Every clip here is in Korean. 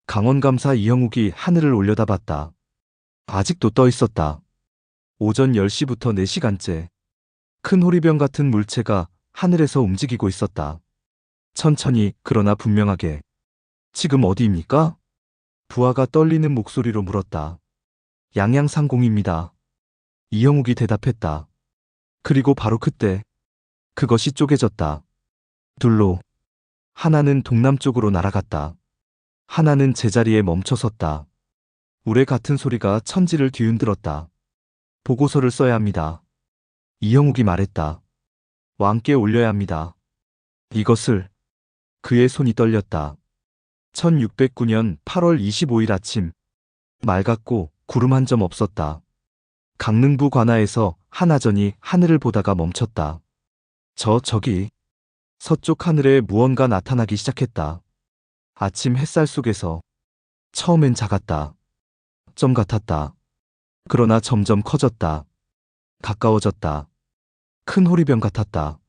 강원감사 이형욱이 하늘을 올려다봤다. 아직도 떠 있었다. 오전 10시부터 4시간째. 큰 호리병 같은 물체가 하늘에서 움직이고 있었다. 천천히, 그러나 분명하게. 지금 어디입니까? 부하가 떨리는 목소리로 물었다. 양양상공입니다. 이형욱이 대답했다. 그리고 바로 그때 그것이 쪼개졌다. 둘로. 하나는 동남쪽으로 날아갔다. 하나는 제자리에 멈춰섰다. 우레 같은 소리가 천지를 뒤흔들었다. 보고서를 써야 합니다. 이형욱이 말했다. 왕께 올려야 합니다. 이것을. 그의 손이 떨렸다. 1609년 8월 25일 아침. 맑았고 구름 한 점 없었다. 강릉부 관하에서 한하전이 하늘을 보다가 멈췄다. 저기. 서쪽 하늘에 무언가 나타나기 시작했다. 아침 햇살 속에서. 처음엔 작았다. 점 같았다. 그러나 점점 커졌다. 가까워졌다. 큰 호리병 같았다.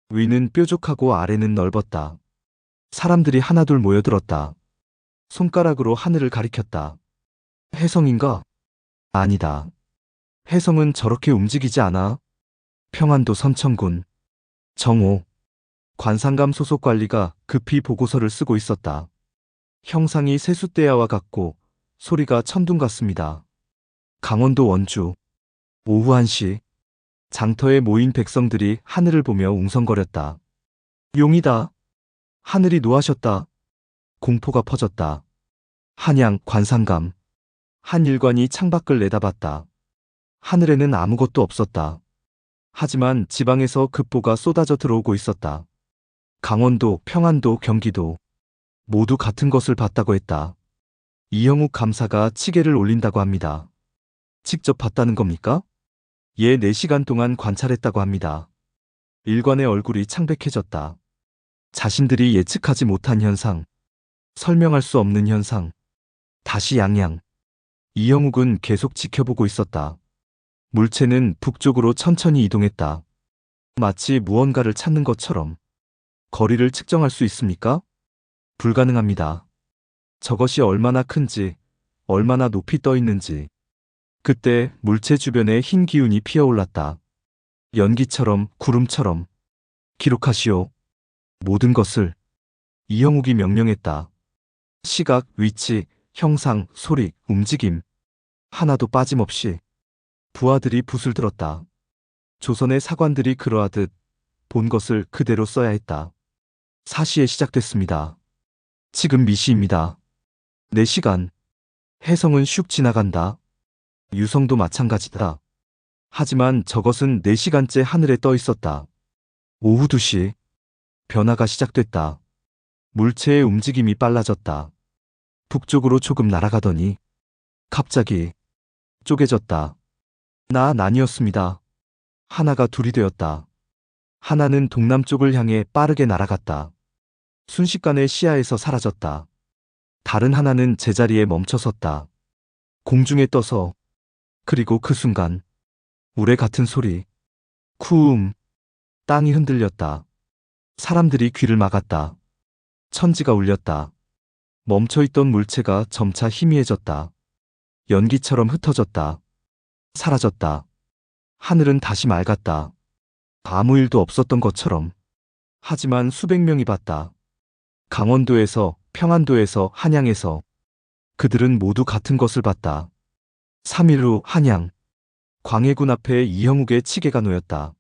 위는 뾰족하고 아래는 넓었다. 사람들이 하나둘 모여들었다. 손가락으로 하늘을 가리켰다. 혜성인가? 아니다. 혜성은 저렇게 움직이지 않아. 평안도 선천군. 정호. 관상감 소속 관리가 급히 보고서를 쓰고 있었다. 형상이 세숫대야와 같고 소리가 천둥 같습니다. 강원도 원주. 오후 1시. 장터에 모인 백성들이 하늘을 보며 웅성거렸다. 용이다. 하늘이 노하셨다. 공포가 퍼졌다. 한양, 관상감. 한 일관이 창밖을 내다봤다. 하늘에는 아무것도 없었다. 하지만 지방에서 급보가 쏟아져 들어오고 있었다. 강원도, 평안도, 경기도 모두 같은 것을 봤다고 했다. 이형욱 감사가 치계를 올린다고 합니다. 직접 봤다는 겁니까? 예, 4시간 동안 관찰했다고 합니다. 일관의 얼굴이 창백해졌다. 자신들이 예측하지 못한 현상, 설명할 수 없는 현상. 다시 양양. 이형욱은 계속 지켜보고 있었다. 물체는 북쪽으로 천천히 이동했다. 마치 무언가를 찾는 것처럼. 거리를 측정할 수 있습니까? 불가능합니다. 저것이 얼마나 큰지, 얼마나 높이 떠 있는지. 그때 물체 주변에 흰 기운이 피어올랐다. 연기처럼, 구름처럼. 기록하시오. 모든 것을. 이형욱이 명령했다. 시각, 위치, 형상, 소리, 움직임. 하나도 빠짐없이. 부하들이 붓을 들었다. 조선의 사관들이 그러하듯 본 것을 그대로 써야 했다. 사시에 시작됐습니다. 지금 미시입니다. 4시간. 혜성은 슉 지나간다. 유성도 마찬가지다. 하지만 저것은 4시간째 하늘에 떠 있었다. 오후 2시. 변화가 시작됐다. 물체의 움직임이 빨라졌다. 북쪽으로 조금 날아가더니 갑자기 쪼개졌다. 난이었습니다. 하나가 둘이 되었다. 하나는 동남쪽을 향해 빠르게 날아갔다. 순식간에 시야에서 사라졌다. 다른 하나는 제자리에 멈춰섰다. 공중에 떠서. 그리고 그 순간 우레 같은 소리. 쿠움. 땅이 흔들렸다. 사람들이 귀를 막았다. 천지가 울렸다. 멈춰있던 물체가 점차 희미해졌다. 연기처럼 흩어졌다. 사라졌다. 하늘은 다시 맑았다. 아무 일도 없었던 것처럼. 하지만 수백 명이 봤다. 강원도에서, 평안도에서, 한양에서. 그들은 모두 같은 것을 봤다. 3일 후 한양. 광해군 앞에 이형욱의 치계가 놓였다.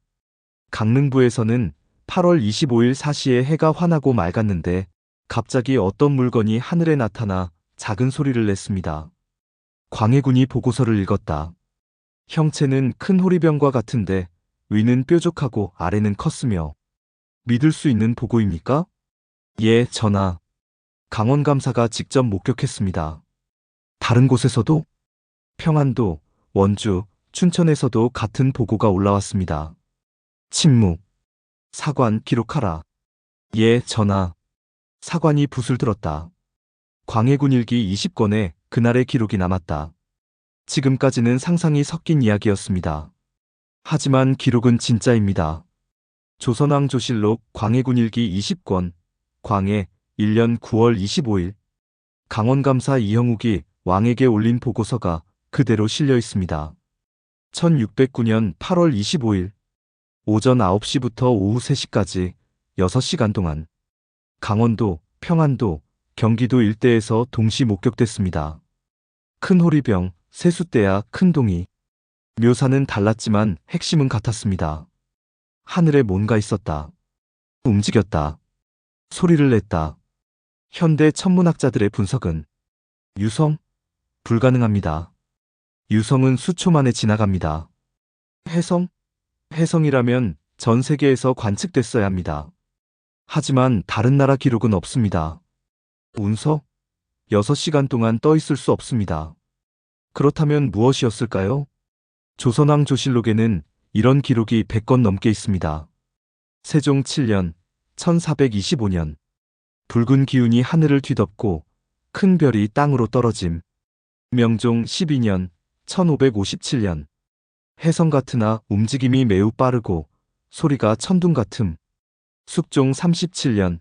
강릉부에서는 8월 25일 4시에 해가 환하고 맑았는데 갑자기 어떤 물건이 하늘에 나타나 작은 소리를 냈습니다. 광해군이 보고서를 읽었다. 형체는 큰 호리병과 같은데 위는 뾰족하고 아래는 컸으며. 믿을 수 있는 보고입니까? 예, 전하. 강원감사가 직접 목격했습니다. 다른 곳에서도? 평안도, 원주, 춘천에서도 같은 보고가 올라왔습니다. 침묵. 사관, 기록하라. 예, 전하. 사관이 붓을 들었다. 광해군 일기 20권에 그날의 기록이 남았다. 지금까지는 상상이 섞인 이야기였습니다. 하지만 기록은 진짜입니다. 조선왕 조실록 광해군 일기 20권, 광해, 1년 9월 25일. 강원감사 이형욱이 왕에게 올린 보고서가 그대로 실려 있습니다. 1609년 8월 25일 오전 9시부터 오후 3시까지 6시간 동안 강원도, 평안도, 경기도 일대에서 동시 목격됐습니다. 큰 호리병, 세숫대야, 큰 동이. 묘사는 달랐지만 핵심은 같았습니다. 하늘에 뭔가 있었다. 움직였다. 소리를 냈다. 현대 천문학자들의 분석은 유성? 불가능합니다. 유성은 수초 만에 지나갑니다. 해성? 해성이라면 전 세계에서 관측됐어야 합니다. 하지만 다른 나라 기록은 없습니다. 운석? 6시간 동안 떠 있을 수 없습니다. 그렇다면 무엇이었을까요? 조선왕 조실록에는 이런 기록이 100건 넘게 있습니다. 세종 7년, 1425년. 붉은 기운이 하늘을 뒤덮고 큰 별이 땅으로 떨어짐. 명종 12년, 1557년. 해성 같으나 움직임이 매우 빠르고 소리가 천둥 같음. 숙종 37년,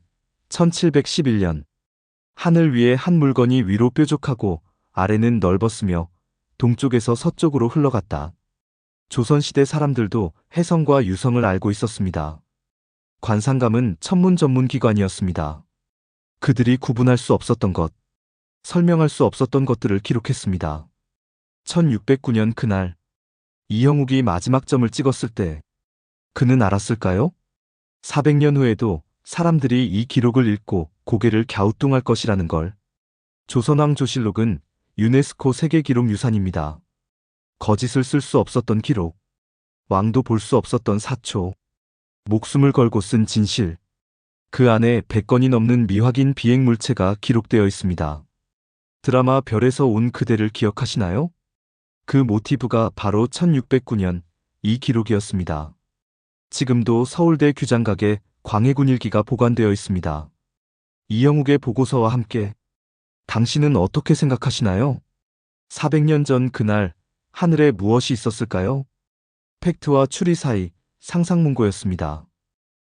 1711년. 하늘 위에 한 물건이 위로 뾰족하고 아래는 넓었으며 동쪽에서 서쪽으로 흘러갔다. 조선시대 사람들도 해성과 유성을 알고 있었습니다. 관상감은 천문 전문 기관이었습니다. 그들이 구분할 수 없었던 것, 설명할 수 없었던 것들을 기록했습니다. 1609년 그날, 이형욱이 마지막 점을 찍었을 때 그는 알았을까요? 400년 후에도 사람들이 이 기록을 읽고 고개를 갸우뚱할 것이라는 걸. 조선왕 조실록은 유네스코 세계기록유산입니다. 거짓을 쓸 수 없었던 기록, 왕도 볼 수 없었던 사초, 목숨을 걸고 쓴 진실. 그 안에 100건이 넘는 미확인 비행물체가 기록되어 있습니다. 드라마 별에서 온 그대를 기억하시나요? 그 모티브가 바로 1609년 이 기록이었습니다. 지금도 서울대 규장각에 광해군 일기가 보관되어 있습니다. 이형욱의 보고서와 함께 당신은 어떻게 생각하시나요? 400년 전 그날 하늘에 무엇이 있었을까요? 팩트와 추리 사이 상상문고였습니다.